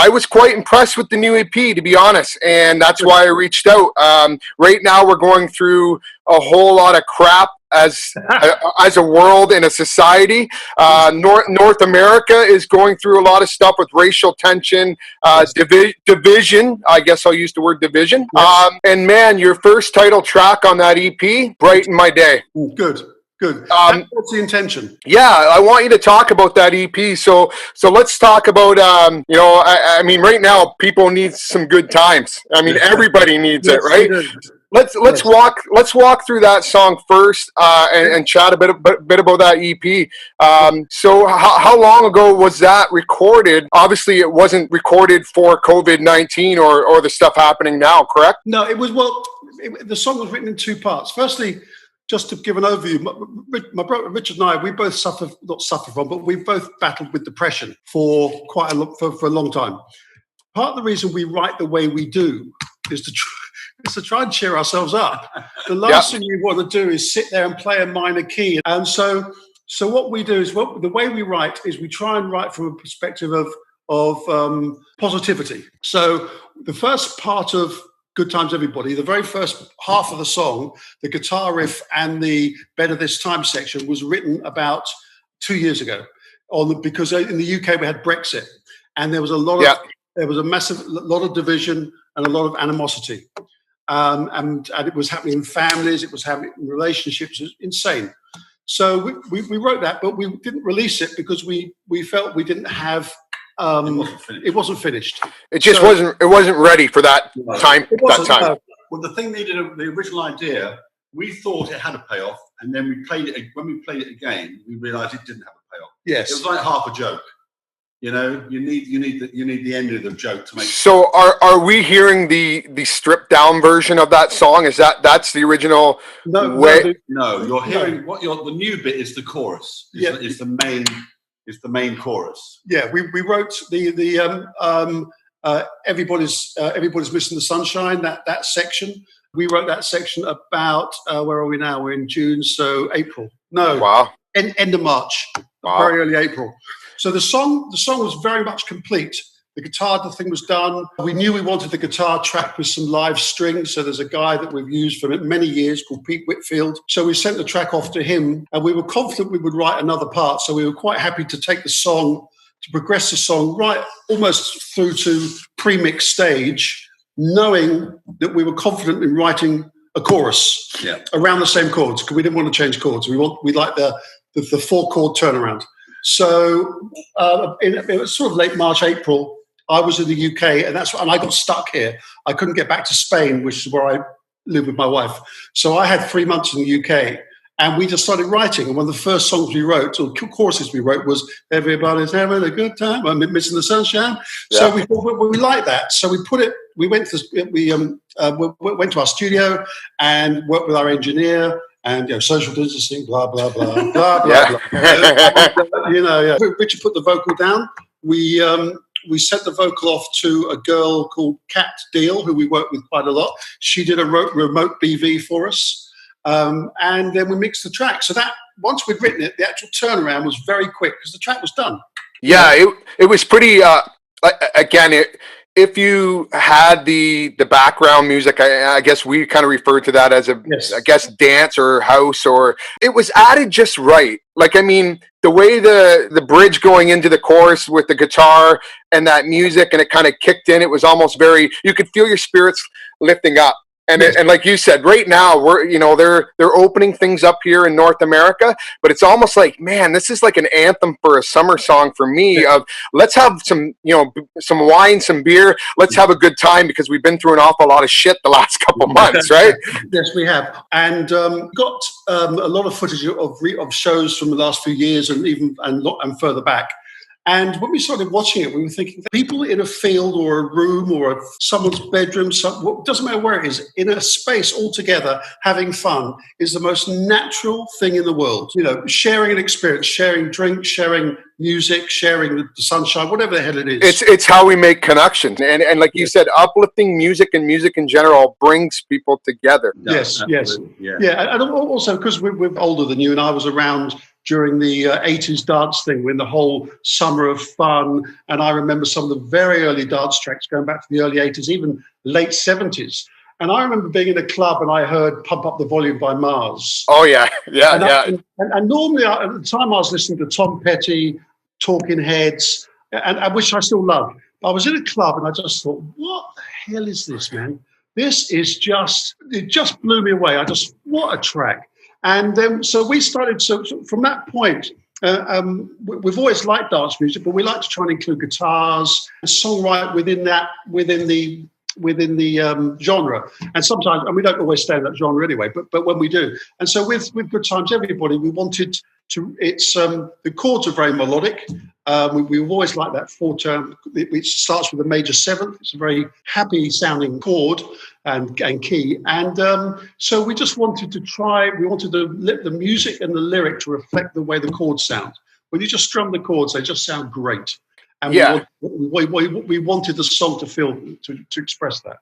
I was quite impressed with the new EP, to be honest, and that's why I reached out. Right now, we're going through a whole lot of crap as a world and a society. North America is going through a lot of stuff with racial tension, division. I guess I'll use the word division. Yes. And man, your first title track on that EP brightened my day. Good. What's the intention? Yeah, I want you to talk about that EP. So let's talk about, I mean, right now people need some good times. I mean, everybody needs it, right? Let's walk through that song first, and chat a bit about that EP. So how long ago was that recorded? Obviously, it wasn't recorded for COVID-19 or the stuff happening now, correct? No, it was the song was written in two parts. Firstly, just to give an overview, my brother Richard and I, we both but we both battled with depression for for a long time. Part of the reason we write the way we do is to try and cheer ourselves up. The last thing you want to do is sit there and play a minor key. And so what we do is, the way we write is we try and write from a perspective of positivity. So the first part of Good Times Everybody, the very first half of the song, the guitar riff and the Better This Time section was written about 2 years ago, because in the UK we had Brexit, and there was a massive lot of division and a lot of animosity, and it was happening in families, it was happening in relationships. It was insane. So we wrote that, but we didn't release it because we felt we didn't have. It wasn't finished. It just wasn't. It wasn't ready for that time. Well, the thing needed the original idea. We thought it had a payoff, and then when we played it again, we realised it didn't have a payoff. Yes, it was like half a joke. You know, you need the end of the joke to make. So are we hearing the stripped down version of that song? That's the original? No, you're hearing the new bit is the chorus. It's the main chorus. Yeah, we wrote the everybody's missing the sunshine, that section. We wrote that section about where are we now? We're in June, so April. No, wow, end of March, very early April. So the song was very much complete. The thing was done. We knew we wanted the guitar track with some live strings. So there's a guy that we've used for many years called Pete Whitfield. So we sent the track off to him, and we were confident we would write another part. So we were quite happy to take the song, to progress the song right almost through to pre-mix stage, knowing that we were confident in writing a chorus around the same chords, because we didn't want to change chords. We like the 4-chord turnaround. So it was sort of late March, April. I was in the UK, and I got stuck here. I couldn't get back to Spain, which is where I live with my wife. So I had 3 months in the UK, and we just started writing. And one of the first songs we wrote, or choruses we wrote, was "Everybody's having a good time, I'm missing the sunshine." Yeah. So we thought we liked that. So we put it. We went to our studio and worked with our engineer. And social distancing, blah blah blah blah blah blah. Richard put the vocal down. We sent the vocal off to a girl called Kat Deal, who we work with quite a lot. She did a remote BV for us, and then we mixed the track. So that once we'd written it, the actual turnaround was very quick because the track was done. Yeah, it was pretty. If you had the background music, I guess we kind of refer to that as I guess dance or house, or it was added just right. Like, I mean, the way the bridge going into the chorus with the guitar and that music, and it kind of kicked in, it was almost you could feel your spirits lifting up. And and like you said, right now they're opening things up here in North America, but it's almost like, man, this is like an anthem for a summer song for me. Of let's have some wine, some beer, let's have a good time, because we've been through an awful lot of shit the last couple months, right? Yes, we have, and got a lot of footage of shows from the last few years, and further back. And when we started watching it, we were thinking that people in a field or a room or someone's bedroom, doesn't matter where it is, in a space all together, having fun is the most natural thing in the world. Sharing an experience, sharing drinks, sharing music, sharing the sunshine, whatever the hell it is. It's how we make connections. And like you said, uplifting music and music in general brings people together. Yes. Yeah. And also because we're older than you, and I was around during the 80s dance thing, when the whole summer of fun. And I remember some of the very early dance tracks going back to the early 80s, even late 70s. And I remember being in a club and I heard Pump Up the Volume by Mars. Oh, yeah. Yeah, and and normally, at the time, I was listening to Tom Petty, Talking Heads, and which I still love. But I was in a club and I just thought, what the hell is this, man? This is it just blew me away. What a track. And so we started, so from that point, we've always liked dance music, but we like to try and include guitars and songwrite within the genre. And sometimes, and we don't always stay in that genre anyway, but when we do. And so with Good Times Everybody, we wanted to, the chords are very melodic. We've always liked that 4-tone. It starts with a major 7th. It's a very happy sounding chord and key. And so we just wanted to let the music and the lyric to reflect the way the chords sound. When you just strum the chords, they just sound great. And we wanted the song to express that.